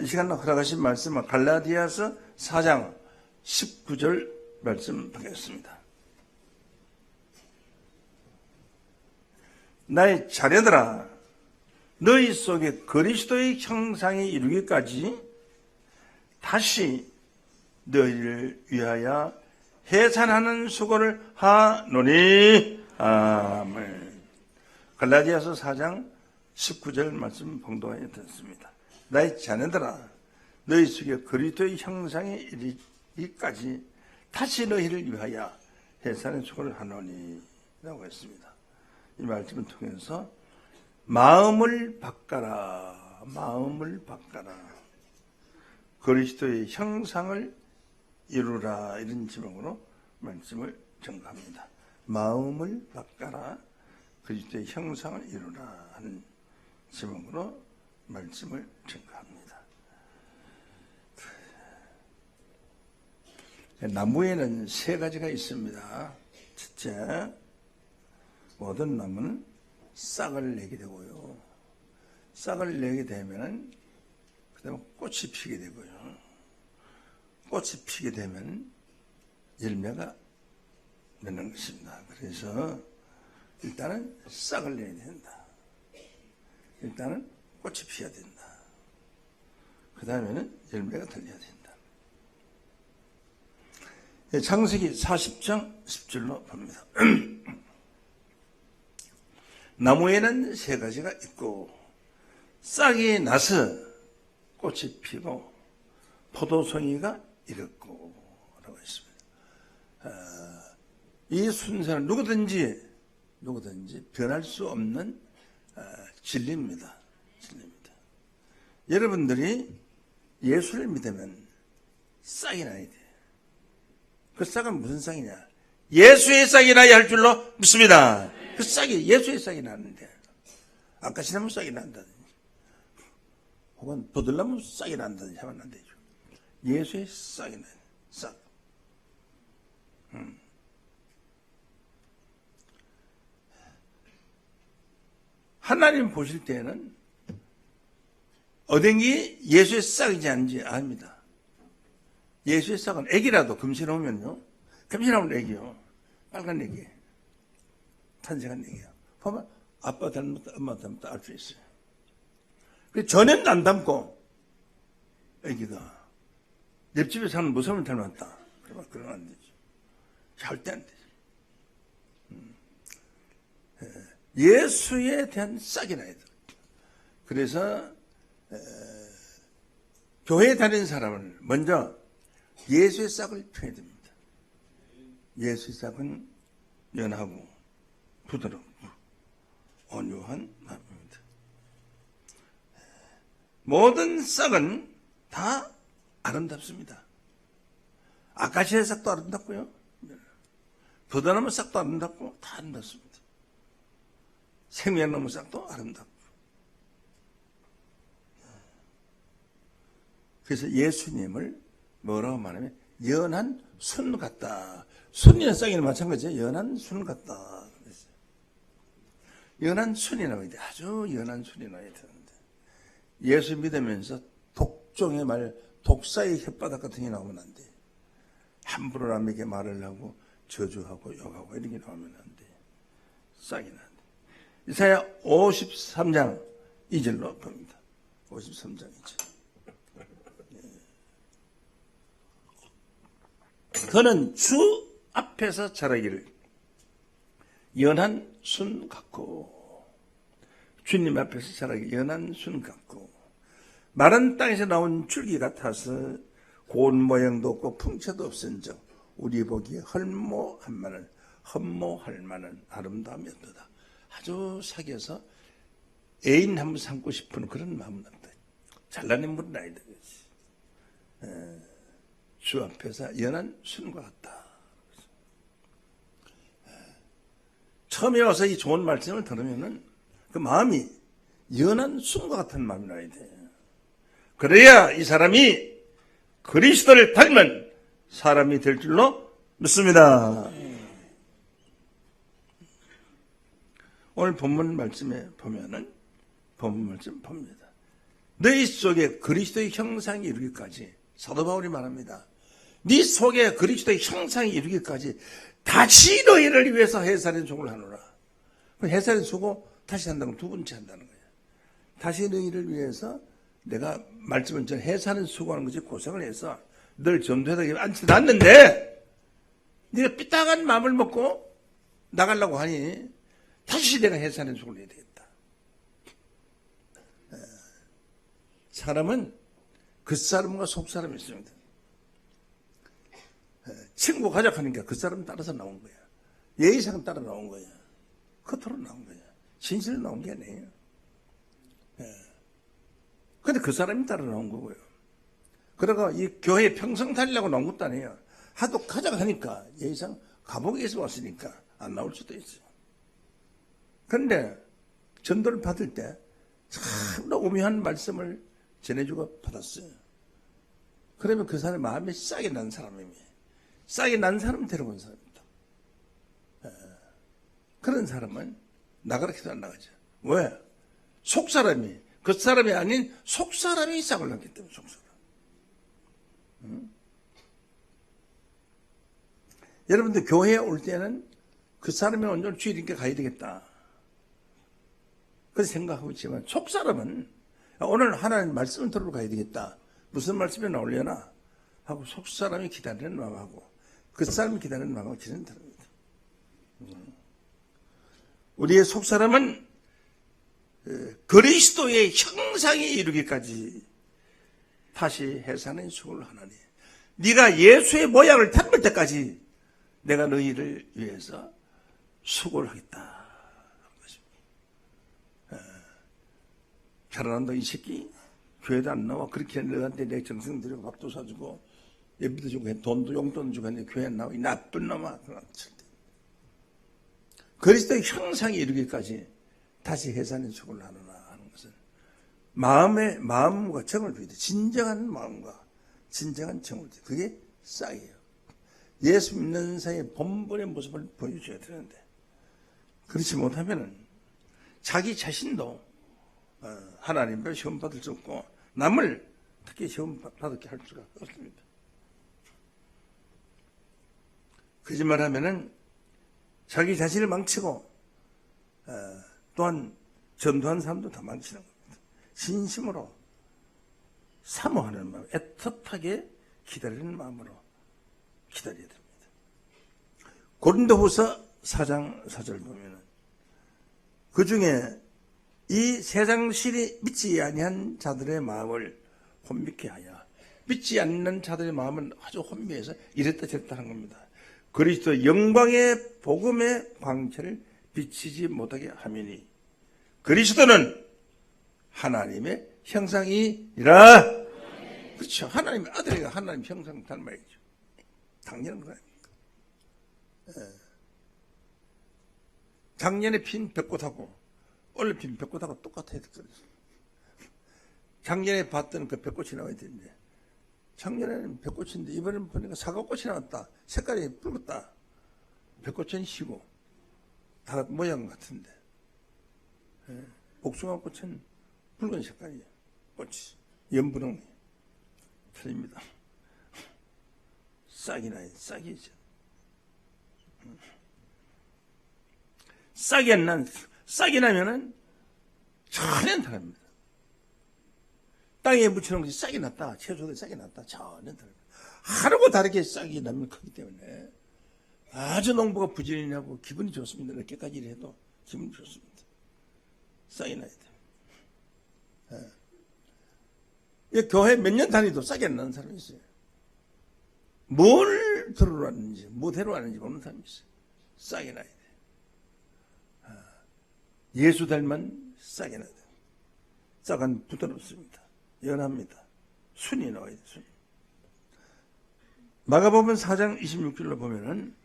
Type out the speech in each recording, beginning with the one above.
이 시간에 허락하신 말씀은 갈라디아서 4장 19절 말씀 하겠습니다. 나의 자녀들아, 너희 속에 그리스도의 형상이 이루기까지 다시 너희를 위하여 해산하는 수고를 하노니. 아멘. 갈라디아서 4장 19절 말씀 봉독하여 듣습니다. 나의 자녀들아, 너희 속에 그리스도의 형상이 이르기까지 다시 너희를 위하여 해산하는 수고를 하노니 라고 했습니다. 이 말씀을 통해서 마음을 바꿔라, 마음을 바꿔라, 그리스도의 형상을 이루라, 이런 제목으로 말씀을 전가합니다. 마음을 바꿔라, 그리스도의 형상을 이루라 하는 제목으로 말씀을 전가합니다. 나무에는 세 가지가 있습니다. 첫째, 모든 나무는 싹을 내게 되고요. 싹을 내게 되면 그 다음에 꽃이 피게 되고요. 꽃이 피게 되면 열매가 맺는 것입니다. 그래서 일단은 싹을 내야 된다. 일단은 꽃이 피어야 된다. 그 다음에는 열매가 들려야 된다. 창세기 40장 10절로 봅니다. 나무에는 세 가지가 있고 싹이 나서 꽃이 피고 포도송이가 익었고 라고 했습니다. 이 순서는 누구든지 변할 수 없는 진리입니다. 여러분들이 예수를 믿으면 싹이 나야 돼요. 그 싹은 무슨 싹이냐? 예수의 싹이 나야 할 줄로 믿습니다. 그 싹이 예수의 싹이 나는데 아까시나무 싹이 난다든지 혹은 버들나무 싹이 난다든지 하면 안 되죠. 예수의 싹이 나요. 싹. 하나님 보실 때는 어떤 게 예수의 싹이지 아닌지 압니다. 예수의 싹은 애기라도 금시 나오면요, 금시 나오면 애기요, 빨간 애기, 탄생한 애기야. 보면 아빠 닮았다, 엄마 닮았다 알 수 있어요. 그 전에는 안 닮고 애기가 옆집에 사는 무서움을 닮았다, 그러면 그러면 안 되죠. 절대 안 되죠. 예수에 대한 싹이 나야 돼요. 그래서 교회에 다니는 사람은 먼저 예수의 싹을 펴야 됩니다. 예수의 싹은 연하고 부드럽고 온유한 마음입니다. 모든 싹은 다 아름답습니다. 아카시아 싹도 아름답고요, 버드나무 싹도 아름답고 다 아름답습니다. 생명나무 싹도 아름답고. 그래서 예수님을 뭐라고 말하면 연한 순 같다. 순이나 싹이나 마찬가지예요. 연한 순 같다. 연한 순이 나와야 돼. 아주 연한 순이 나와야 되는데 예수 믿으면서 독종의 말, 독사의 혓바닥 같은 게 나오면 안 돼. 함부로 남에게 말을 하고 저주하고 욕하고 이런 게 나오면 안 돼. 싹이 나. 이사야 53장 2절로 봅니다. 53장 2절. 그는 주 앞에서 자라기를 연한 순 같고, 주님 앞에서 자라기 연한 순 같고, 마른 땅에서 나온 줄기 같아서 고운 모양도 없고 풍채도 없은즉 우리 보기에 흠모할 만한 아름다움이었도다. 아주 사귀어서 애인 한번 삼고 싶은 그런 마음은 없다. 잘난 인물은 아니다. 주 앞에서 연한 순과 같다. 처음에 와서 이 좋은 말씀을 들으면은 그 마음이 연한 순과 같은 마음이 나야 돼. 그래야 이 사람이 그리스도를 닮은 사람이 될 줄로 믿습니다. 오늘 본문 말씀에 보면은, 본문 말씀 봅니다. 너희 속에 그리스도의 형상이 이루기까지, 사도 바울이 말합니다. 네 속에 그리스도의 형상이 이루기까지 다시 너희를 위해서 해살인 수고를 하노라. 해살인 수고 다시 한다는 건 두 번째 한다는 거예요. 다시 너희를 위해서 내가 말씀은 전 해살인 수고하는 것이 고생을 해서 늘 전도하다 앉혀놨는데 네가 삐딱한 마음을 먹고 나가려고 하니 다시 내가 해살인 수고를 해야 되겠다. 사람은 그 사람과 속 사람이 있습니다. 친구 가족하니까 그 사람 따라서 나온 거야. 예의상 따라 나온 거야. 겉으로 나온 거야. 진실로 나온 게 아니에요. 근데 그 사람이 따라 나온 거고요. 그러가 이 교회 평생 다니려고 나온 것도 아니에요. 하도 가져가니까 예의상 감옥에서 왔으니까 안 나올 수도 있어요. 그런데 전도를 받을 때 참으로 오묘한 말씀을 전해주고 받았어요. 그러면 그 사람의 마음이 싹이 난 사람입니다. 싹이 난 사람은 데려온 사람입니다. 그런 사람은 나가라 해도 안 나가죠. 왜? 속 사람이, 그 사람이 아닌 속 사람이 싹을 났기 때문에, 속 사람. 여러분들 교회에 올 때는 그 사람이 온전히 주일인께 가야 되겠다. 그렇게 생각하고 있지만, 속 사람은 오늘 하나님 말씀을 들으러 가야 되겠다. 무슨 말씀이 나오려나? 하고 속 사람이 기다리는 마음하고 그 사람이 기다리는 마음하고 지는 다릅니다. 우리의 속 사람은 그리스도의 형상에 이르기까지 다시 해산의 수고를 하나니 네가 예수의 모양을 닮을 때까지 내가 너희를 위해서 수고를 하겠다. 결혼한 너 이 새끼 교회도 안 나와. 그렇게 너한테 내 정성 들이고 밥도 사주고 예비도 주고 돈도 용돈 주고 했는데 교회 안 나와. 이 나쁜 놈아. 그리스도의 형상에 이르기까지 다시 해산의 수고를 하느라 하는 것은 마음과 정을 보여야 돼. 진정한 마음과 진정한 정을 보여야 돼. 그게 싹이에요. 예수 믿는 사이의 본분의 모습을 보여줘야 되는데 그렇지 못하면은 자기 자신도 하나님을 시험 받을 수 없고 남을 특히 시험 받게 할 수가 없습니다. 거짓말하면은 자기 자신을 망치고 또한 전도한 사람도 다 망치는 겁니다. 진심으로 사모하는 마음, 애틋하게 기다리는 마음으로 기다려야 됩니다. 고린도후서 4장 4절 보면은 그 중에 이 세상 실이 믿지 아니한 자들의 마음을 혼미케 하여 믿지 않는 자들의 마음은 아주 혼미해서 이랬다 저랬다 하는 겁니다. 그리스도 영광의 복음의 광채를 비치지 못하게 하미니 그리스도는 하나님의 형상이라. 그렇죠. 하나님의 아들이가 하나님 형상 닮아야죠. 당연한 거 아닙니까? 작년에 핀 벚꽃하고 올해 핀 벚꽃하고 똑같아야 될 거예요. 작년에 봤던 그 벚꽃이 나와야 되는데 작년에는 벚꽃인데 이번에는 보니까 사과꽃이 나왔다. 색깔이 붉었다. 벚꽃은 시고 다 모양 같은데 복숭아꽃은 붉은 색깔이에요. 꽃이 연분홍이 틀립니다. 싹이 나요. 싹이죠. 싹이 나면은 전혀 다릅니다. 땅에 묻히는 것이 싹이 났다. 채소도 싹이 났다. 전혀 다릅니다. 하루고 다르게 싹이 나면 크기 때문에 아주 농부가 부지런히 하고 기분이 좋습니다. 이렇게까지 일해도 기분이 좋습니다. 싹이 나야 돼요. 교회 몇 년 다니도 싹이 안 나는 사람이 있어요. 뭘 들어왔는지, 뭐 데려왔는지 모르는 사람이 있어요. 싹이 나야 돼요. 예수 닮은 싹이 나야 돼요. 싹은 부드럽습니다. 연합니다. 순이 나와야 돼요. 순이. 마가복음 4장 26절로 보면은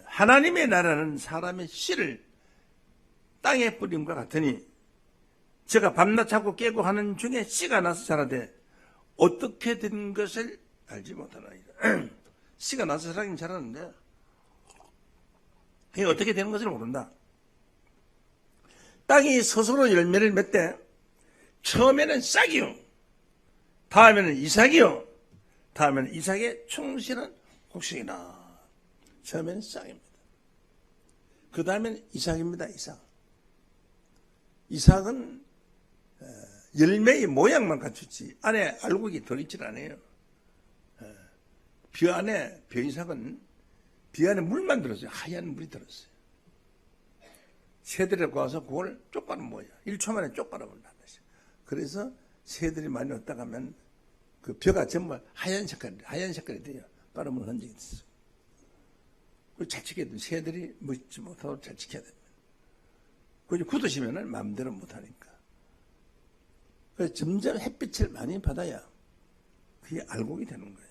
하나님의 나라는 사람의 씨를 땅에 뿌림과 같으니 제가 밤낮 자고 깨고 하는 중에 씨가 나서 자라되 어떻게 된 것을 알지 못하나이다. 씨가 나서 자라긴 자라는데 이게 어떻게 되는 것을 모른다. 땅이 스스로 열매를 맺되 처음에는 싹이요, 다음에는 이삭이요, 다음에는 이삭의 충실한 곡식이나. 처음에는 싹입니다. 그 다음에는 이삭입니다. 이삭은 열매의 모양만 갖췄지 안에 알곡이 들어있질 않아요. 벼이삭은 벼 안에 물만 들었어요. 하얀 물이 들었어요. 새들이 와서 그걸 쪽가는 뭐야. 1초 만에 쪽가는다. 그래서 새들이 많이 왔다 가면 그 벼가 전부 하얀 색깔이 돼요. 빠르면 흔적이 있어요. 그걸 잘 지켜야 돼요. 새들이 먹지 못하도록 잘 지켜야 됩니다. 그걸 굳으시면은 마음대로 못하니까. 그래서 점점 햇빛을 많이 받아야 그게 알곡이 되는 거예요.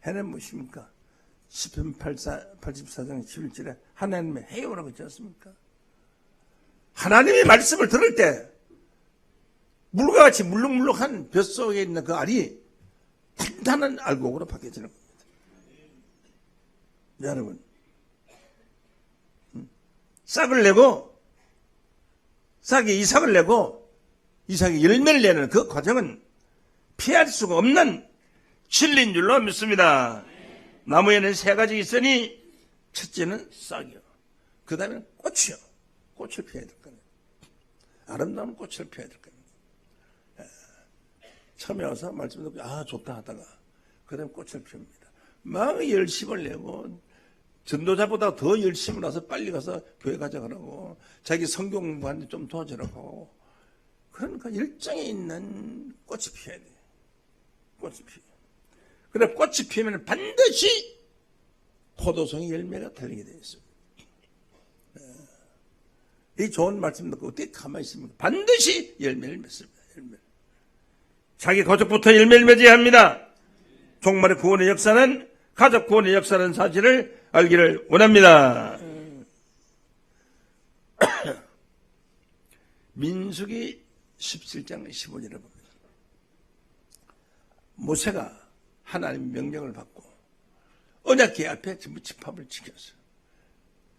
해는 무엇입니까? 시편 84장 11절에 하나님의 해요라고 했지 않습니까? 하나님의 말씀을 들을 때 물과 같이 물렁물렁한 뱃속에 있는 그 알이 단단한 알곡으로 바뀌어지는 겁니다. 여러분, 싹이 이삭을 내고 이삭이 열매를 내는 그 과정은 피할 수가 없는 진리인 줄로 믿습니다. 나무에는 세 가지 있으니 첫째는 싹이요, 그 다음에는 꽃이요. 꽃을 피워야 될 거예요. 아름다운 꽃을 피워야 될 거예요. 처음에 와서 말씀 듣고 좋다 하다가 그 다음에 꽃을 피웁니다. 막 열심을 내고 전도자보다 더 열심을 해서 빨리 가서 교회 가져가라고, 자기 성경 공부하는데 좀 도와주라고. 그러니까 열정에 있는 꽃이 피어야 돼요. 꽃이 피어. 그래 꽃이 피우면 반드시 포도송이 열매가 달리게 되어 있습니다. 이 좋은 말씀 듣고 어떻게 가만히 있습니까? 반드시 열매를 맺습니다. 자기 가족부터 열매를 맺어야 합니다. 종말의 구원의 역사는, 가족 구원의 역사는 사실을 알기를 원합니다. 민수기 17장 15절에 봅니다. 모세가 하나님 명령을 받고 언약궤 앞에 전부 지팡이를 지켰어요.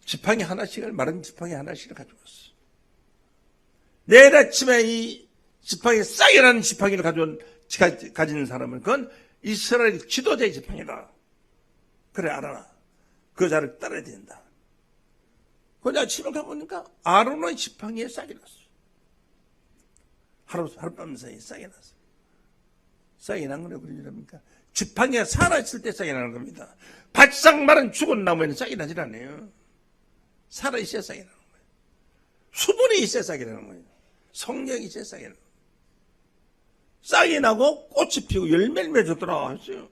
지팡이 하나씩을, 마른 지팡이 하나씩을 가져갔어요. 내일 아침에 이 지팡이, 싹이라는 지팡이를 가진 사람은 그건 이스라엘 지도자의 지팡이다. 그래 알아라. 그 자를 따라야 된다. 그래서 아침에 가보니까 아론의 지팡이에 싹이 났어요. 하룻밤 사이에 싹이 났어요. 싹이 난 거는 그런 일입니까? 지팡이가 살아있을 때 싹이 나는 겁니다. 바싹 마른 죽은 나무에는 싹이 나질 않아요. 살아있어야 싹이 나는 거예요. 수분이 있어야 싹이 나는 거예요. 성령이 있어야 싹이 나는 거예요. 싹이 나고 꽃이 피고 열매를 맺었더라 했어요.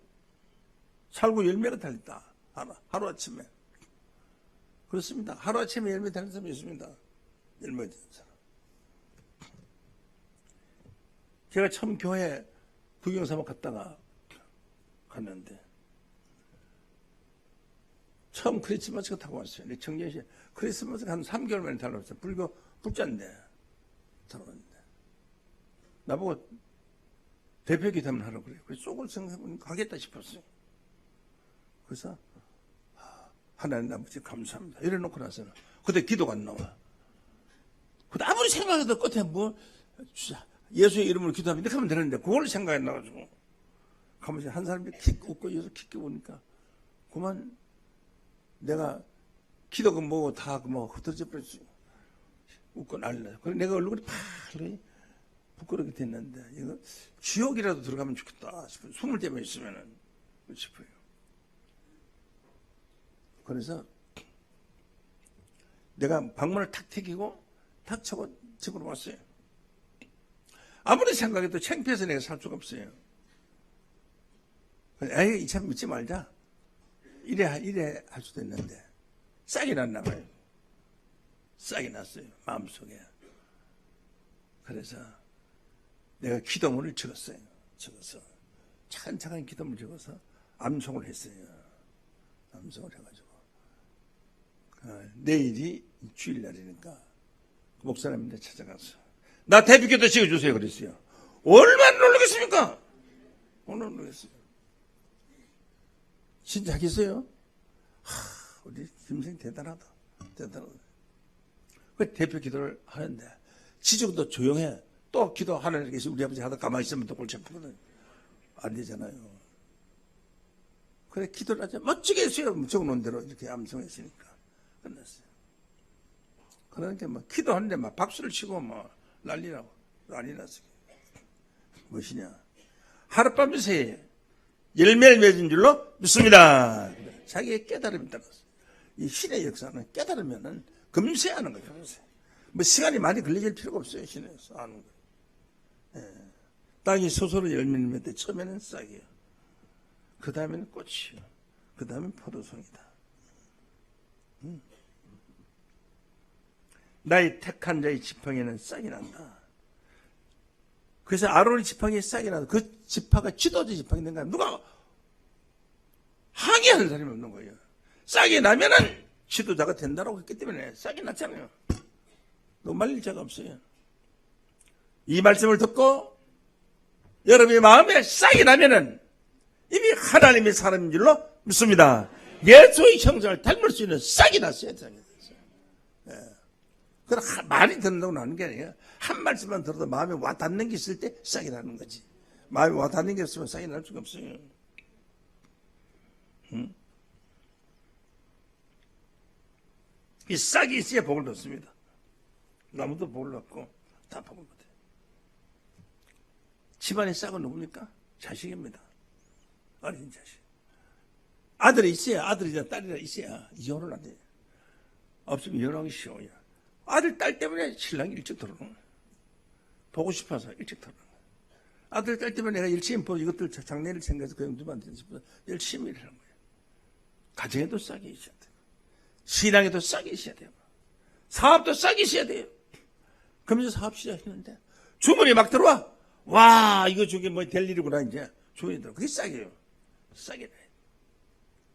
살고 열매가 달렸다. 하루아침에. 그렇습니다. 하루아침에 열매 달린 사람이 있습니다. 열매 달린 사람. 제가 처음 교회 구경삼아 갔는데 처음 크리스마스가 타고 왔어요. 청년시 크리스마스가 한 3개월 만에 달아왔어요. 불교 불자인데 달아왔는데 나보고 대표 기도만 하라고 그래요. 그래서 속을 생각해보니까 하겠다 싶었어요. 그래서 하나님 아버지 감사합니다 이래놓고 나서는 그때 기도가 안 나와. 근데 아무리 생각해도 끝에 예수의 이름으로 기도하면 이렇게 하면 되는데 그걸 생각이 나가지고 가만히 한 사람이 킥 웃고 여기서 킥 보니까 그만 내가 기도가 뭐고 다 흩어져 버렸어요. 웃고 난리나요. 그래서 내가 얼굴이 파랗게 부끄럽게 됐는데 이거 지옥이라도 들어가면 좋겠다 싶어요. 숨을 때만 있으면은 싶어요. 그래서 내가 방문을 탁 튀기고 탁 쳐고 집으로 왔어요. 아무리 생각해도 창피해서 내가 살 수가 없어요. 에이, 이참 믿지 말자. 이래 할 수도 있는데 싹이 났나 봐요. 싹이 났어요. 마음속에. 그래서 내가 기도문을 적었어요. 차근차근 기도문을 적어서 암송을 했어요. 암송을 해가지고 내일이 주일날이니까 목사님한테 찾아가서 나 대비기도 찍어주세요 그랬어요. 얼마나 놀라겠습니까? 오늘 놀랐어요. 진짜 하겠어요? 우리 김생 대단하다. 그 대표 기도를 하는데 지적도 조용해. 또 기도 하나님께서 우리 아버지 하다 가만히 있으면 또 골치 아프거든. 안 되잖아요. 그래, 기도를 하자. 멋지게 했어요. 적어놓은 대로 이렇게 암송했으니까. 끝났어요. 그러니까 뭐, 기도하는데 막 박수를 치고 뭐, 난리 났어요. 무엇이냐. 하룻밤 새에 열매를 맺은 줄로 믿습니다. 자기의 깨달음이 따라서. 이 신의 역사는 깨달으면은 금세 하는 거죠. 금세. 뭐 시간이 많이 걸릴 필요가 없어요. 신에서 하는 거. 예. 땅이 스스로 열매를 맺을 때 처음에는 싹이에요. 그 다음에는 꽃이요. 그 다음엔 포도송이다. 나의 택한 자의 지팡이는 싹이 난다. 그래서 아론의 지팡이에 싹이 나서 그 지파가 지도자 지팡이 된가 누가 항의하는 사람이 없는 거예요. 싹이 나면은 지도자가 된다고 했기 때문에 싹이 났잖아요. 너 말릴 자가 없어요. 이 말씀을 듣고 여러분의 마음에 싹이 나면은 이미 하나님의 사람인 줄로 믿습니다. 예수의 형상을 닮을 수 있는 싹이 났어요. 그럼 많이 듣는다고 나는 게 아니에요. 한 말씀만 들어도 마음에 와 닿는 게 있을 때 싹이 나는 거지. 마음에 와 닿는 게 없으면 싹이 날 수가 없어요. 이 싹이 있어야 복을 얻습니다. 나무도 복을 얻고 다 복을 얻어요. 집안의 싹은 누굽니까? 자식입니다. 어린 자식. 아들이 있어야, 아들이나 딸이나 있어야 이혼을 안 돼요. 없으면 이혼하기 쉬워요. 아들, 딸 때문에 신랑이 일찍 들어오는 거예요. 보고 싶어서 일찍 들어오는 거예요. 아들, 딸 때문에 내가 열심히 보고 이것들 장래를 생각해서 그냥 두면 안 되는 싶어서 열심히 일을 하는 거예요. 가정에도 싹이 있어야 돼요. 신앙에도 싹이 있어야 돼요. 사업도 싹이 있어야 돼요. 그러면서 사업 시작했는데 주문이 막 들어와. 와, 이거 저게 뭐 될 일이구나, 이제. 주문이 들어와. 그게 싹이에요. 싹이래.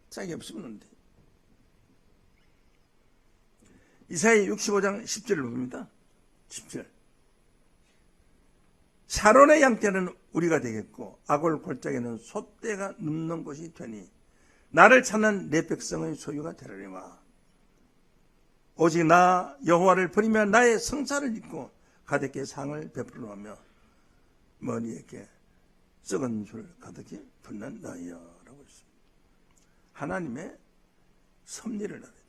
싹이 없으면 안 돼. 이사야 65장 10절을 봅니다. 10절. 사론의 양떼는 우리가 되겠고 아골 골짜기는 소떼가 눕는 곳이 되니 나를 찾는 내 백성의 소유가 되리라. 오직 나 여호와를 버리며 나의 성사를 잊고 가득히 상을 베풀어하며 머니에게 썩은 줄 가득히 붓는 나이여 라고 했습니다. 하나님의 섭리를 알아야 돼요.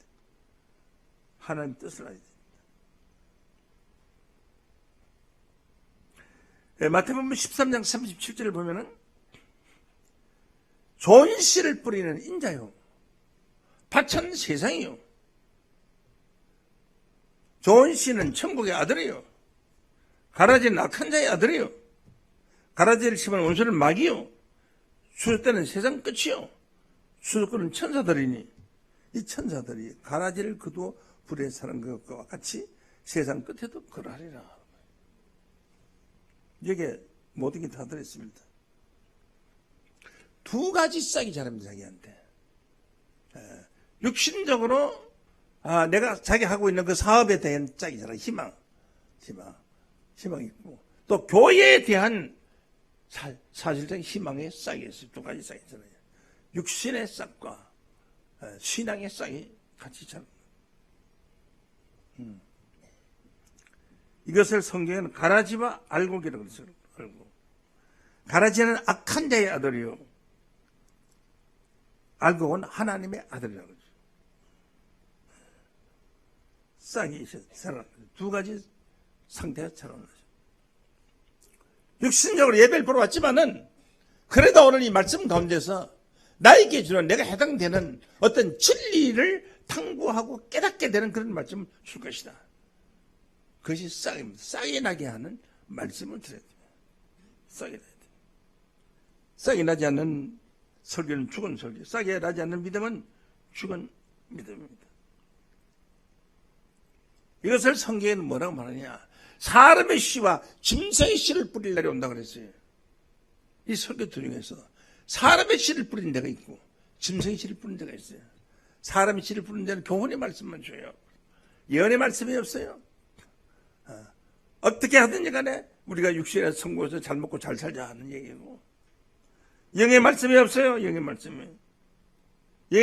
하나님 뜻을 알아야 됩니다. 마태복음 13장 37절을 보면은 좋은 씨를 뿌리는 인자요. 밭은 세상이요. 좋은 씨는 천국의 아들이요. 가라지는 악한 자의 아들이요. 가라지를 심은 원수는 마귀요. 수족대는 세상 끝이요. 수족권은 천사들이니 이 천사들이 가라지를 그도 불에 사는 것과 같이 세상 끝에도 그러하리라. 여기에 모든 게 다 들어있습니다. 두 가지 싹이 자랍니다. 자기한테. 육신적으로 내가 자기 하고 있는 그 사업에 대한 짝이 자라. 희망이 있고 또 교회에 대한 사실적인 희망의 싹이 있어요. 두 가지 싹이 있잖아요. 육신의 싹과 신앙의 싹이 같이 자랍니다. 이것을 성경에는 가라지와 알곡이라고 그랬어요. 가라지는 악한 자의 아들이요. 알곡은 하나님의 아들이라고 그러죠. 싹이 있어요. 두 가지 상태가 자라나죠. 육신적으로 예배를 보러 왔지만은 그래도 오늘 이 말씀 가운데서 나에게 주는 내가 해당되는 어떤 진리를 탐구하고 깨닫게 되는 그런 말씀을 줄 것이다. 그것이 싹입니다. 싹이 나게 하는 말씀을 드려야 됩니다. 싹이 나야 돼요. 싹이 나지 않는 설교는 죽은 설교, 싹이 나지 않는 믿음은 죽은 믿음입니다. 이것을 성경에는 뭐라고 말하냐? 사람의 씨와 짐승의 씨를 뿌릴 날이 온다고 그랬어요. 이 설교 중에서 사람의 씨를 뿌린 데가 있고 짐승의 씨를 뿌린 데가 있어요. 사람의 씨를 뿌린 데는 교훈의 말씀만 줘요. 예언의 말씀이 없어요. 어떻게 하든지 간에 우리가 육신에 성공해서 잘 먹고 잘 살자 하는 얘기고, 영의 말씀이 없어요. 영의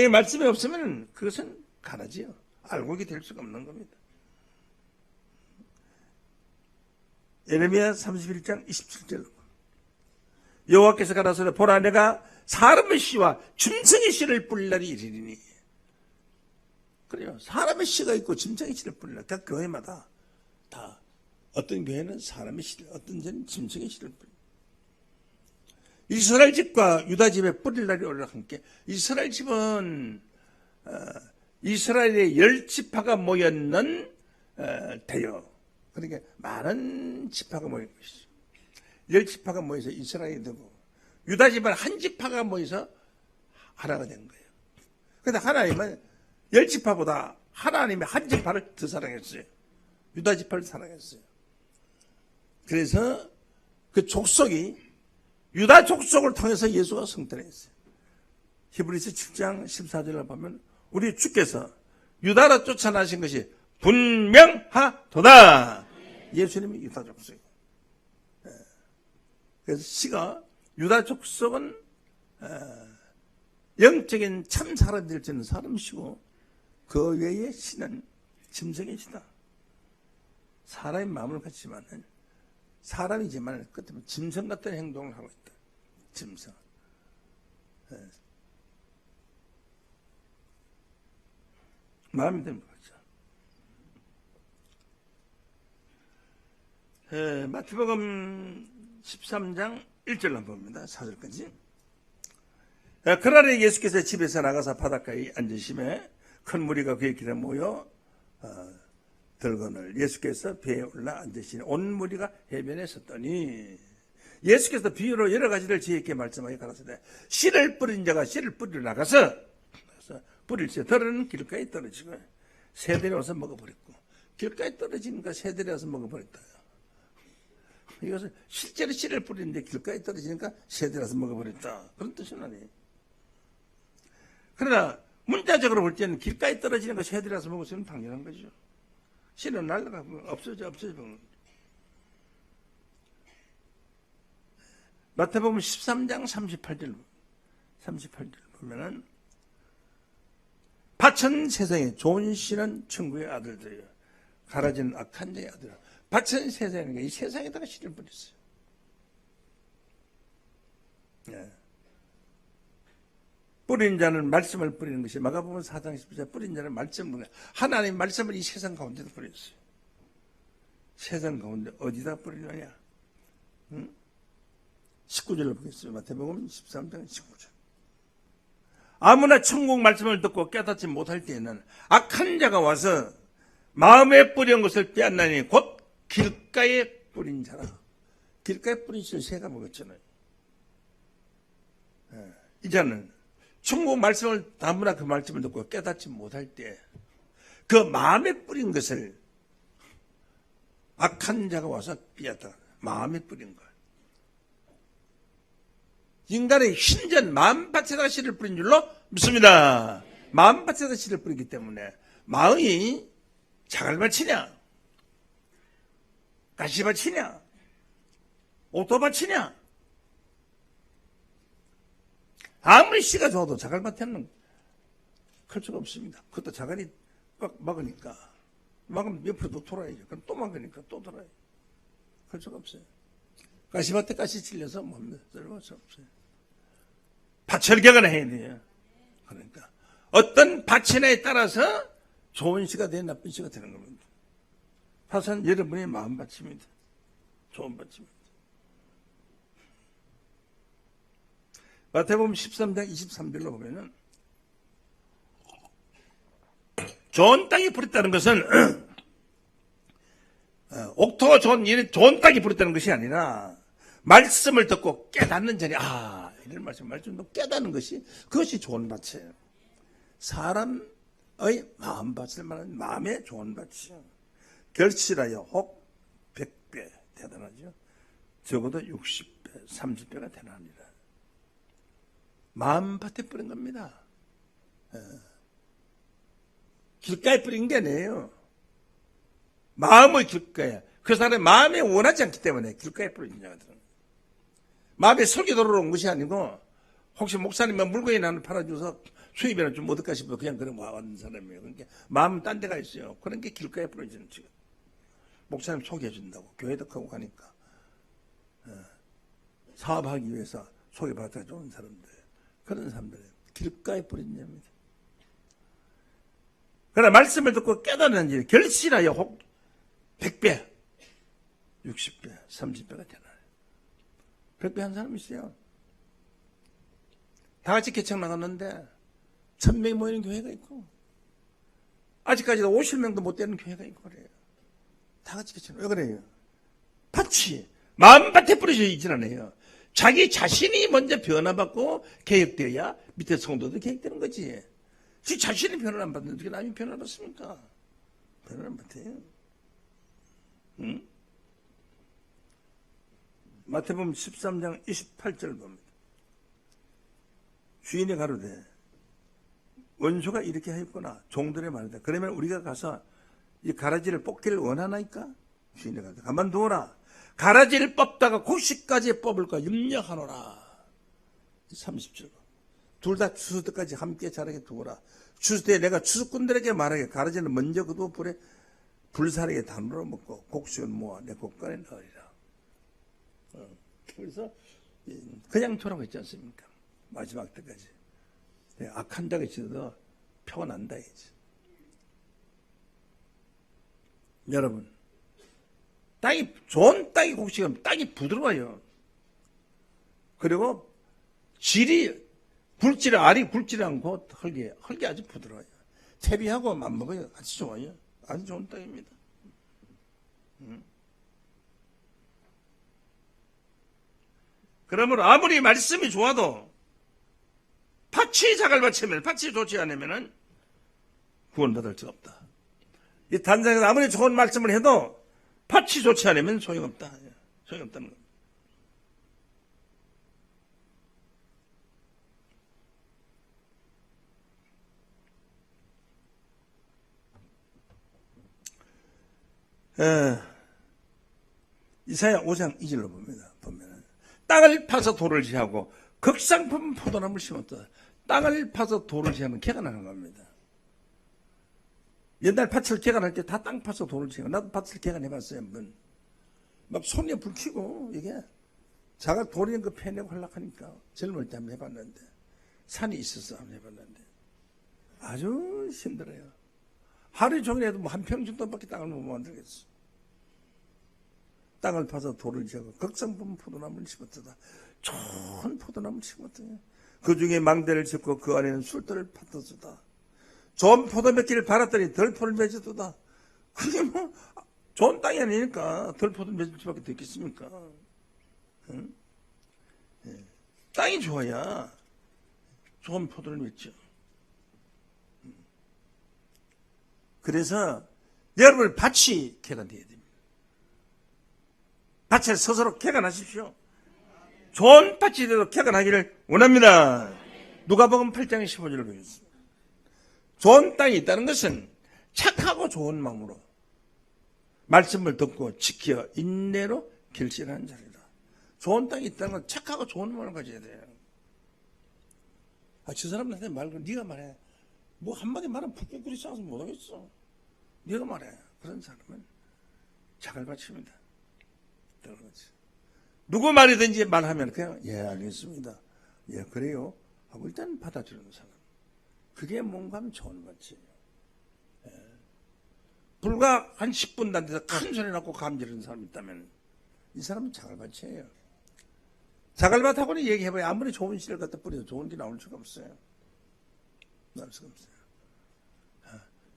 말씀이 없으면 그것은 가라지요. 알곡이 될 수가 없는 겁니다. 예레미야 31장 27절. 여호와께서 가라사대 보라 내가 사람의 씨와 짐승의 씨를 뿌릴 날이 이르리니. 그래요. 사람의 씨가 있고 짐승의 씨를 뿌리라. 각 교회마다 다 어떤 교회는 사람의 씨를, 어떤 교회는 짐승의 씨를 뿌립니다. 이스라엘 집과 유다 집에 뿌릴 날이 오리라 함께. 이스라엘 집은 이스라엘의 10지파가 모였는 대요. 그러니까 많은 지파가 모인 것이죠. 10지파가 모여서 이스라엘이 되고 유다 집은 한 지파가 모여서 하나가 된 거예요. 그런데 하나님은 10지파보다 하나님의 한 지파를 더 사랑했어요. 유다 지파를 사랑했어요. 그래서 그 족속이 유다 족속을 통해서 예수가 성탄했어요. 히브리서 7장 14절을 보면 우리 주께서 유다로 쫓아나신 것이 분명하도다. 예수님이 유다 족속이에요. 그래서 시가 유다 족속은 영적인 참 사람이 될 수 있는 사람이시고 그 외의 신은 짐승의 시다. 사람의 마음을 갖지만은 사람이지만 끝에 짐승 같은 행동을 하고 있다. 짐승. 마음이 되는 거죠. 마태복음 13장 1절 한번 봅니다. 4절까지. 그날에 예수께서 집에서 나가서 바닷가에 앉으심에 큰 무리가 그의 길에 모여 들거늘 예수께서 배에 올라 앉으시니 온 무리가 해변에 섰더니 예수께서 비유로 여러 가지를 지혜있게 말씀하여 가라사대 씨를 뿌린 자가 씨를 뿌리러 나가서 뿌릴새 들은 길가에 떨어지고 새들이 와서 먹어버렸고 길가에 떨어지니까 새들이 와서 먹어버렸다. 이것은 실제로 씨를 뿌리는데 길가에 떨어지니까 새들이 와서 먹어버렸다. 그런 뜻은 아니에요. 그러나 문자적으로 볼 때는 길가에 떨어지는 거 새들이 와서 먹었으면 당연한 거죠. 씨는 날아가고 없어져. 마태복음 13장 38절 보면은 밭은 세상에 좋은 씨는 천국의 아들들이요 가라지는 악한 자의 아들. 밭은 세상에 이 세상에다가 씨를 뿌렸어요. 네. 뿌린 자는 말씀을 뿌리는 것이 마가복음 4장 10절 뿌린 자는 말씀을 뿌리는 하나님 말씀을 이 세상 가운데도 뿌렸어요. 세상 가운데 어디다 뿌리느냐? 19절을 보겠습니다. 마태복음 13장 19절. 아무나 천국 말씀을 듣고 깨닫지 못할 때에는 악한 자가 와서 마음에 뿌린 것을 빼앗나니 곧 길가에 뿌린 자라. 길가에 뿌린 씨를 새가 먹었잖아요. 이제는 천국 말씀을 아무나 그 말씀을 듣고 깨닫지 못할 때 그 마음에 뿌린 것을 악한 자가 와서 빼앗다. 마음에 뿌린 것. 인간의 흰전 마음밭에다 씨를 뿌린 줄로 믿습니다. 마음밭에다 씨를 뿌리기 때문에 마음이 자갈밭이냐 가시밭이냐 옥토밭이냐 아무리 씨가 좋아도 자갈밭에는 클 수가 없습니다. 그것도 자갈이 꽉 막으니까 막으면 옆으로 또 돌아야죠. 그럼 또 막으니까 또 돌아야죠. 클 수가 없어요. 가시밭에 가시 찔려서 뭡니다. 쓸모할 수 없어요. 밭을 개간해야 돼요. 그러니까 어떤 밭이냐에 따라서 좋은 씨가 되는 나쁜 씨가 되는 겁니다. 밭은 여러분의 마음밭입니다. 좋은 밭입니다. 마태복음 13장 23절로 보면은 좋은 땅이 뿌렸다는 것은 옥토가 좋은 땅이 뿌렸다는 것이 아니라 말씀을 듣고 깨닫는 자니 이런 말씀을 듣고 깨닫는 것이 그것이 좋은 밭이에요. 사람의 마음밭을 말하는 마음의 좋은 밭이요. 결실하여 혹 100배 대단하죠. 적어도 60배, 30배가 대단합니다. 마음밭에 뿌린 겁니다. 길가에 뿌린 게 아니에요. 마음의 길가에. 그 사람의 마음에 원하지 않기 때문에 길가에 뿌린 자가 들어요. 마음에 설교 들어온 것이 아니고 혹시 목사님만 물건이나 하나 팔아줘서 수입이나 좀 얻을까 싶어서 그냥 그런 거 왔는 사람이에요. 그러니까 마음은 딴 데가 있어요. 그런 게 길가에 뿌려지는 지금. 목사님 소개해준다고. 교회도 크고 가니까. 사업하기 위해서 소개받아 좋은 사람들. 그런 사람들. 길가에 뿌린 자입니다. 그러나 말씀을 듣고 깨달은 일, 결실하여 혹 100배, 60배, 30배가 되나요? 100배 한 사람이 있어요. 다 같이 개척 나갔는데 1000명이 모이는 교회가 있고 아직까지도 50명도 못 되는 교회가 있고 그래요. 다 같이 개척. 왜 그래요? 밭이 마음밭에 뿌려져 있질 않아요. 자기 자신이 먼저 변화받고 개혁되어야 밑에 성도도 개혁되는 거지. 지 자신이 변화를 안 받는데 어떻게 남이 변화를 받습니까? 변화를 안 받아요. 응? 마태복음 13장 28절 봅니다. 주인이 가로되 원수가 이렇게 하였구나. 종들의 말이다. 그러면 우리가 가서 이 가라지를 뽑기를 원하나이까? 주인이 가로되 가만 두어라. 가라지를 뽑다가 곡식까지 뽑을까 염려하노라. 30절. 둘 다 추수 때까지 함께 자라게 두어라. 추수 때 내가 추수꾼들에게 말하게 가라지는 먼저 그도 불에 불사르게 단으로 먹고 곡식은 모아 내 곡간에 넣으리라. 그래서 그냥 두라고 했지 않습니까? 마지막 때까지. 악한 자가 있어도 표가 난다 이지. 여러분, 땅이 좋은 땅이 곡식은 땅이 부드러워요. 그리고 질이 알이 굵지 않고 흙이 아주 부드러워요. 채비하고 맞먹어요. 아주 좋아요. 아주 좋은 땅입니다. 그러므로 아무리 말씀이 좋아도 밭이 자갈밭이면 밭이 좋지 않으면 구원받을 수 없다. 이 단상에서 아무리 좋은 말씀을 해도 밭이 좋지 않으면 소용없다. 소용없다는 겁니다. 이사야 5장 2절로 보면 땅을 파서 돌을 제하고 극상품 포도나무를 심었다. 땅을 파서 돌을 제하면 개가 나는 겁니다. 옛날 밭을 개간할 때 다 땅 파서 돌을 제하고 나도 밭을 개간해봤어요. 한번. 막 손에 불 켜고 이게 자가 돌이는 거 패내고 하려고 젊을 때 한번 해봤는데 산이 있어서 한번 해봤는데 아주 힘들어요. 하루 종일 해도 뭐 한 평 정도밖에 땅을 못 만들겠어. 땅을 파서 돌을 지어서 극성품 포도나무를 심었다. 좋은 포도나무를 심었다. 그 중에 망대를 짓고 그 안에는 술들을 팠다. 좋은 포도 몇 개를 팔았더니 덜 포를 맺었다. 그게 뭐 좋은 땅이 아니니까 덜 포도 맺을 수밖에 더 있겠습니까? 응? 땅이 좋아야 좋은 포도를 맺죠. 그래서 여러분 밭이 개간되어야 됩니다. 밭을 스스로 개간하십시오. 좋은 밭이 되도록 개간하기를 원합니다. 누가복음 8장 15절을 보겠습니다. 좋은 땅이 있다는 것은 착하고 좋은 마음으로 말씀을 듣고 지켜 인내로 결실하는 자리다. 좋은 땅이 있다는 건 착하고 좋은 마음을 가져야 돼요. 저 사람한테 말고 네가 말해. 뭐 한마디 말하면 푹푹 싸워서 못하겠어. 네가 말해. 그런 사람은 자갈밭입니다. 누구 말이든지 말하면 그냥 예 알겠습니다. 예 그래요 하고 일단 받아주는 사람. 그게 뭔가 하면 좋은 밭이에요. 예. 불과 한 10분도 안 돼서 큰 소리 나고 감지르는 사람이 있다면 이 사람은 자갈밭이에요. 자갈밭하고는 얘기해봐야 아무리 좋은 씨를 갖다 뿌려도 좋은 게 나올 수가 없어요. 나올 수가 없어요.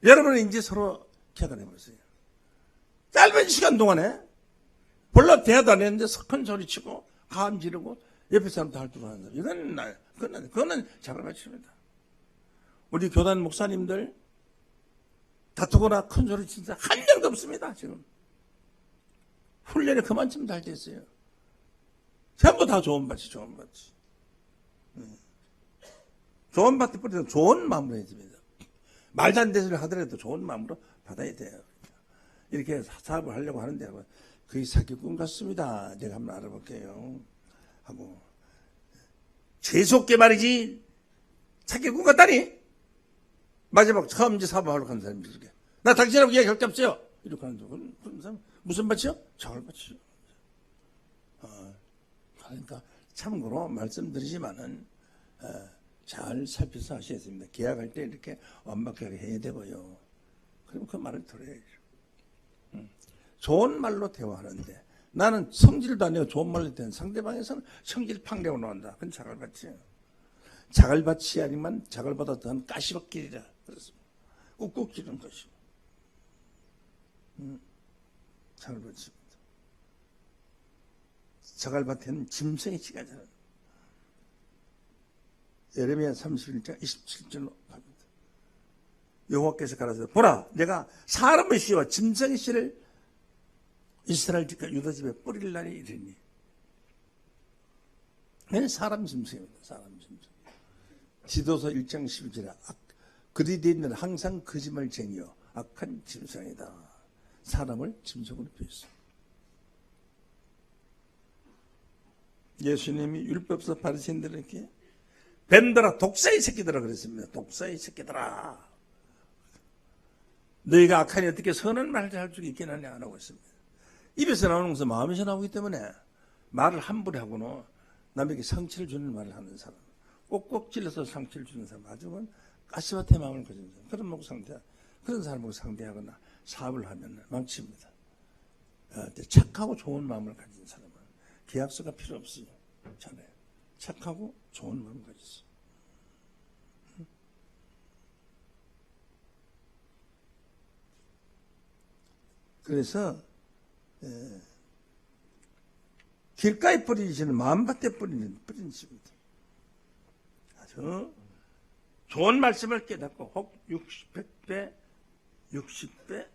여러분은 이제 서로 개간해보세요. 짧은 시간 동안에 별로 대화도 안 했는데 큰 소리 치고 감 지르고 옆에 사람 다 핥고 하는 사람. 그거는 자갈밭입니다. 우리 교단 목사님들 다투거나 큰 소리 진짜 한 명도 없습니다. 지금 훈련에 그만큼 잘 됐어요. 전부 다 좋은 밭이 좋은 밭이. 좋은 밭에 뿌리면 좋은 마음으로 해야 됩니다. 말도 안 되는 소리 하더라도 좋은 마음으로 받아야 돼요. 이렇게 사업을 하려고 하는데 그게 사기꾼 같습니다. 내가 한번 알아볼게요. 하고 재수없게 말이지 사기꾼 같다니. 마지막 처음 이제 사업하려고 하는 사람이 이렇게 나 당신하고 이야기 할 게 없어요. 이렇게 하는 그런 사람 무슨 밭이요? 자갈밭이죠. 그러니까 참고로 말씀드리지만은 잘 살펴서 하셔야 됩니다. 계약할 때 이렇게 완벽하게 해야 되고요. 그럼 그 말을 들어야죠. 좋은 말로 대화하는데 나는 성질도 아니고 좋은 말로 대화하는 상대방에서는 성질 팡내고 나온다. 그건 자갈밭이에요. 자갈밭이 아니면 자갈보다 더한 가시밭길이라 그렇습니다. 꾹꾹 찌른 것이고 자갈밭입니다. 자갈밭에는 짐승이 지가잖아요. 예레미야 31장 27절로 갑니다. 여호와께서 가라사대 보라 내가 사람의 씨와 짐승의 씨를 이스라엘 집과 유다 집에 뿌릴 날이 이르니. 얘는 사람 짐승입니다. 사람 짐승. 지도서 1장 12절에 그리 되는 항상 거짓말쟁이요 악한 짐승이다. 사람을 짐승으로 비유했습니다. 예수님이 율법서 바리새인들에게 뱀들아 독사의 새끼들아 그랬습니다. 독사의 새끼들아 너희가 악하니 어떻게 선한 말을 할 수 있겠느냐 안 하고 있습니다. 입에서 나오는 것은 마음에서 나오기 때문에 말을 함부로 하고는 남에게 상처를 주는 말을 하는 사람 꼭꼭 찔러서 상처를 주는 사람 아주면 가시밭의 마음을 가진 사람 그런 사람하고 상대하거나 사업을 하면 망칩니다. 착하고 좋은 마음을 가진 사람은 계약서가 필요 없어요. 잘해요. 착하고 좋은 마음을 가졌어요. 그래서 길가에 뿌리시는 마음밭에 뿌리는 집입니다. 아주 좋은 말씀을 깨닫고 혹 100배, 60배,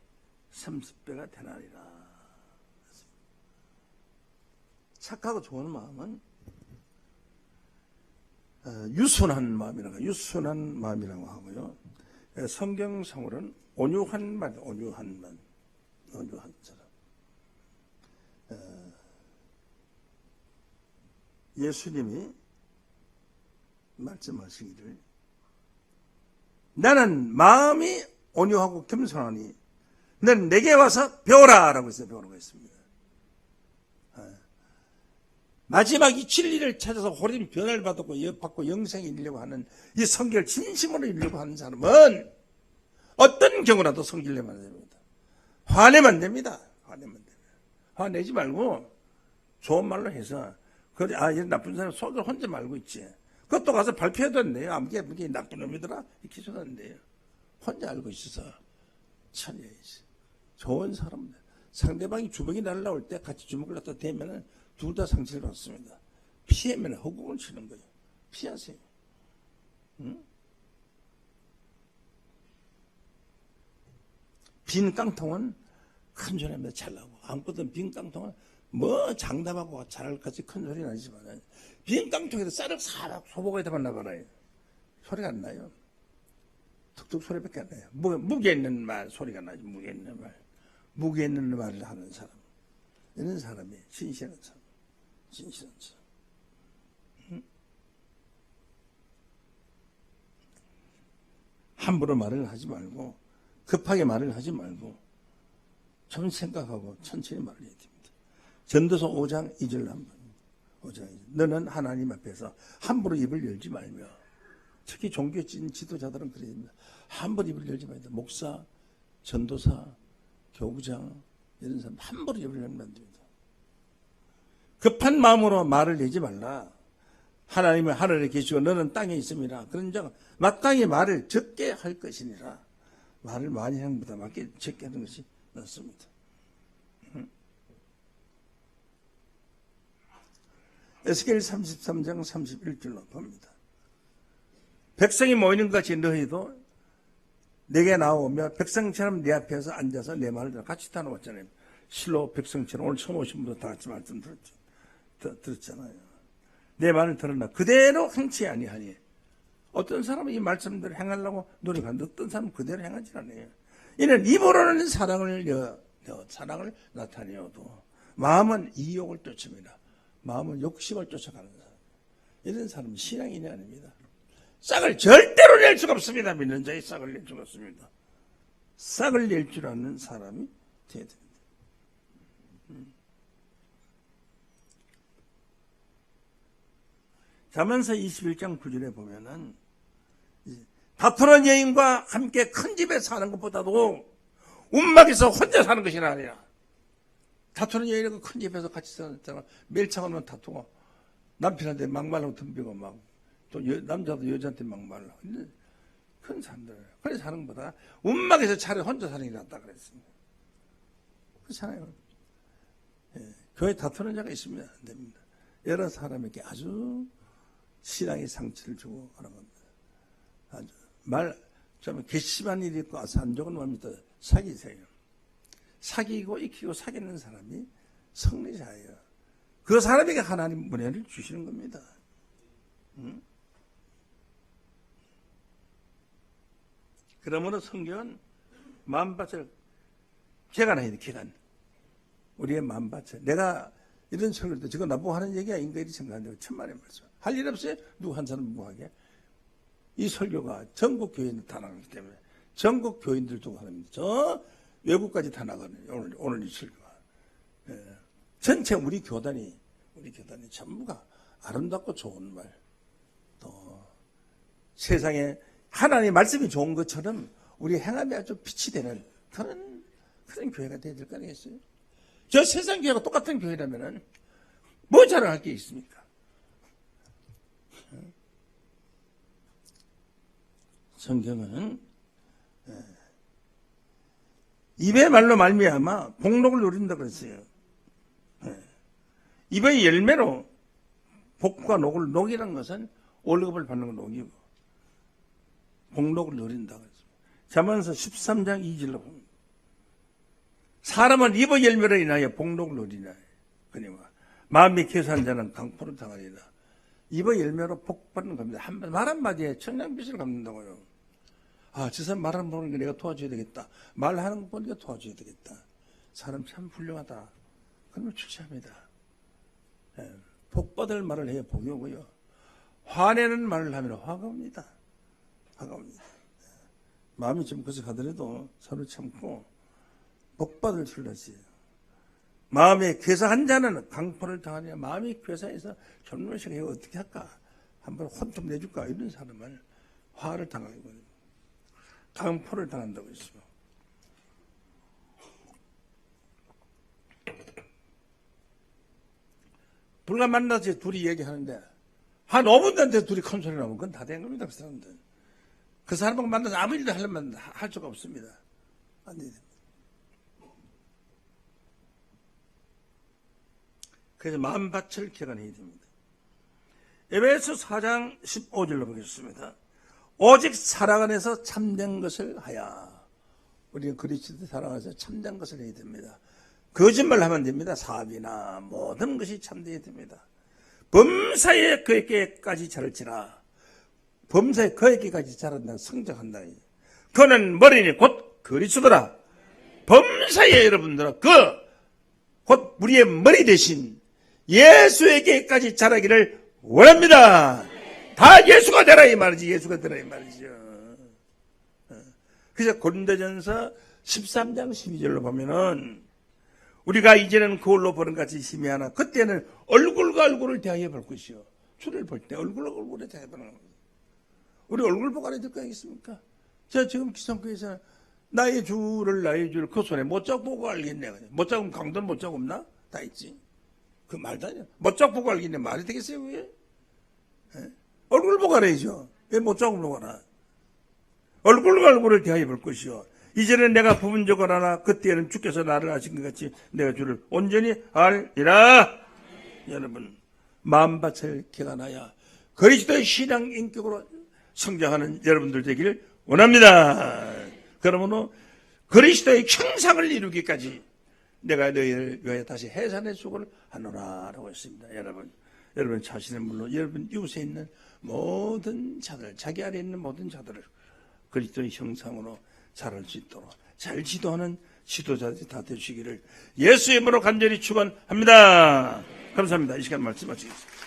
30배가 되나니라. 착하고 좋은 마음은 유순한 마음이라고 하고요. 성경상으로는 온유한 사람. 예수님이 말씀하시기를 나는 마음이 온유하고 겸손하니 너는 내게 와서 배워라 라고 해서 배우라고 했습니다. 마지막 이 진리를 찾아서 호림 변화를 받고 영생에 이르려고 하는 이 성경을 진심으로 이루려고 하는 사람은 어떤 경우라도 성질내면 됩니다. 화내면 됩니다. 화내지 말고 좋은 말로 해서 이 나쁜 사람 속을 혼자 말고 있지. 그것도 가서 발표해도 안 돼요. 아무게 나쁜 놈이더라 이렇게 해서도 안 돼요. 혼자 알고 있어서 처리해야지. 좋은 사람들. 상대방이 주먹이 날라올 때 같이 주먹을 갖다 대면은 둘 다 상처를 받습니다. 피하면 허공을 치는 거예요. 피하세요. 응? 빈 깡통은 큰 소리하면서 잘 나고 아무것도 빈 깡통은 뭐 장담하고 잘 같이 큰 소리 나지만 빈 깡통에서 쌀을 사락 소복에다가 나가라요. 소리가 안 나요. 툭툭 소리밖에 안 나요. 무게 있는 말 소리가 나지. 무게 있는 말을 하는 사람. 이런 사람이 진실한 사람. 함부로 말을 하지 말고 급하게 말을 하지 말고 좀 생각하고 천천히 말해야 됩니다. 전도서 5장 2절 한번 5장 2절. 너는 하나님 앞에서 함부로 입을 열지 말며 특히 종교 지도자들은 그래야 됩니다. 함부로 입을 열지 말아야 됩니다. 목사, 전도사, 교부장 이런 사람 함부로 입을 열면 안 됩니다. 급한 마음으로 말을 내지 말라. 하나님은 하늘에 계시고 너는 땅에 있습니다. 그런 자 마땅히 말을 적게 할 것이니라. 말을 많이 하는 것보다 맞게 적게 하는 것이 낫습니다. 에스겔 33장 31절로 봅니다. 백성이 모이는 것 같이 너희도 내게 나오며 백성처럼 내 앞에서 앉아서 내 말을 같이 다 나왔잖아요. 실로 백성처럼 오늘 처음 오신 분도 다 같이 말씀 들었잖아요. 내 말을 들었나 그대로 행치 아니하니. 어떤 사람은 이 말씀대로 행하려고 노력하는데 어떤 사람은 그대로 행하지 않아요. 이는 입으로는 사랑을 나타내어도 마음은 이욕을 쫓습니다. 마음은 욕심을 쫓아가는 사람. 이런 사람은 신앙인이 아닙니다. 싹을 절대로 낼 수가 없습니다. 믿는 자의 싹을 낼 수가 없습니다. 싹을 낼 줄 아는 사람이 되어야 됩니다. 잠언서 21장 9절에 보면은 다투는 여인과 함께 큰 집에 사는 것보다도 움막에서 혼자 사는 것이 나으리라. 다투는 여인과 큰 집에서 같이 사는 멸창하면 다투고 남편한테 막말로 덤비고 막 또 남자도 여자한테 막말로 큰 사람들 그래 사는 것보다 움막에서 차라리 혼자 사는 게 낫다 그랬습니다. 그렇잖아요. 교회 다투는 자가 있으면 안 됩니다. 여러 사람에게 아주 신앙의 상처를 주고 하는 겁니다. 아주 좀 괘씸한 일이 있고 산적은 뭡니까? 사기세요. 사기고 익히고 사귀는 사람이 승리자예요. 그 사람에게 하나님 은혜를 주시는 겁니다. 그러므로 성경은 마음밭을 개간해야 돼, 개간. 우리의 마음밭을. 내가 이런 설교를 때, 저거 나보고 하는 얘기 아닌가, 이렇게 생각하는데, 천만의 말씀. 할 일 없어요? 누구 한 사람 뭐하게? 이 설교가 전국 교인들 다 나가기 때문에, 전국 교인들도 하랍니다. 저 외국까지 다 나가는, 오늘 이 설교가. 전체 우리 교단이 전부가 아름답고 좋은 말, 또 세상에 하나님의 말씀이 좋은 것처럼 우리 행함이 아주 빛이 되는 그런 교회가 되어야 될 거 아니겠어요? 저 세상 교회가 똑같은 교회라면은 뭐 자랑할 게 있습니까? 성경은 입의 말로 말미암아 복록을 누린다 그랬어요. 입의 열매로 복과 녹을, 녹이라는 것은 월급을 받는 건 녹이고 복록을 누린다 그랬어요. 잠언서 13장 2절로 봅니다. 사람은 입의 열매로 인하여 복록을 누리나 그니와 마음이 교사한 자는 강포를 당하리라. 입의 열매로 복 받는 겁니다. 말 한마디에 청량빛을 갚는다고요. 아, 저 사람 말하는 거 보니까 내가 도와줘야 되겠다. 말하는 거 보니까 도와줘야 되겠다. 사람 참 훌륭하다. 그러면 출세합니다. 복 받을 말을 해야 복이 오고요. 화내는 말을 하면 화가 옵니다. 화가 옵니다. 마음이 좀 거석하더라도 서로 참고 복 받을 줄 아세요. 마음에 괴사한 자는 강포를 당하냐. 마음이 괴사해서 젊은이가 이거 어떻게 할까? 한번 혼 좀 내줄까? 이런 사람은 화를 당하게 됩니다. 강포를 당한다고 했어요. 불과 만나서 둘이 얘기하는데 한 5분 전에 둘이 큰 소리 나면 그건 다 된 겁니다. 그 사람들. 그 사람하고 만나서 아무 일도 하려면 할 수가 없습니다. 안 됩니다. 그래서 마음밭을 개간해야 됩니다. 에베소 4장 15절로 보겠습니다. 오직 사랑 안에서 참된 것을 하야. 우리가 그리스도 사랑 안에서 참된 것을 해야 됩니다. 거짓말 하면 됩니다. 사업이나 모든 것이 참되어야 됩니다. 범사에 그에게까지 자랄지라. 범사에 그에게까지 자란다. 성장한다. 그는 머리니 곧 그리스도라. 범사에 여러분들은 곧 우리의 머리 대신 예수에게까지 자라기를 원합니다. 다 예수가 되라 이 말이지. 예수가 되라 이 말이죠. 그래서 고린도전서 13장 12절로 보면은 우리가 이제는 거울로 보는 같이 힘이 하나. 그때는 얼굴과 얼굴을 대하여 볼 것이요. 주를 볼 때 얼굴과 얼굴을 대하여 보는 겁니다. 우리 얼굴 보고 알아야 될 거 아니겠습니까? 제가 지금 기성교회에서 나의 주를 그 손에 못 잡고 보고 알겠네. 못 잡으면 강도는 못 잡고 없나? 다 있지. 그 말도 아니야. 못 잡고 보고 알겠네. 말이 되겠어요, 그게? 얼굴 보고 알아야죠. 왜 못 잡고 보고 알아? 얼굴과 얼굴을 대하여 볼 것이요. 이제는 내가 부분 적을 하나 그때는 주께서 나를 아신 것 같이 내가 주를 온전히 알리라. 여러분 마음밭을 개간하여 그리스도의 신앙 인격으로 성장하는 여러분들 되기를 원합니다. 그러므로 그리스도의 형상을 이루기까지 내가 너희를 위하여 다시 해산의 수고를 하노라 라고 했습니다. 여러분 자신의 물론 여러분 이웃에 있는 모든 자들, 자기 안에 있는 모든 자들을 그리스도의 형상으로 자랄 수 있도록 잘 지도하는 지도자들이 다 되시기를 예수의 이름으로 간절히 축원합니다. 감사합니다. 이 시간 말씀 마치겠습니다.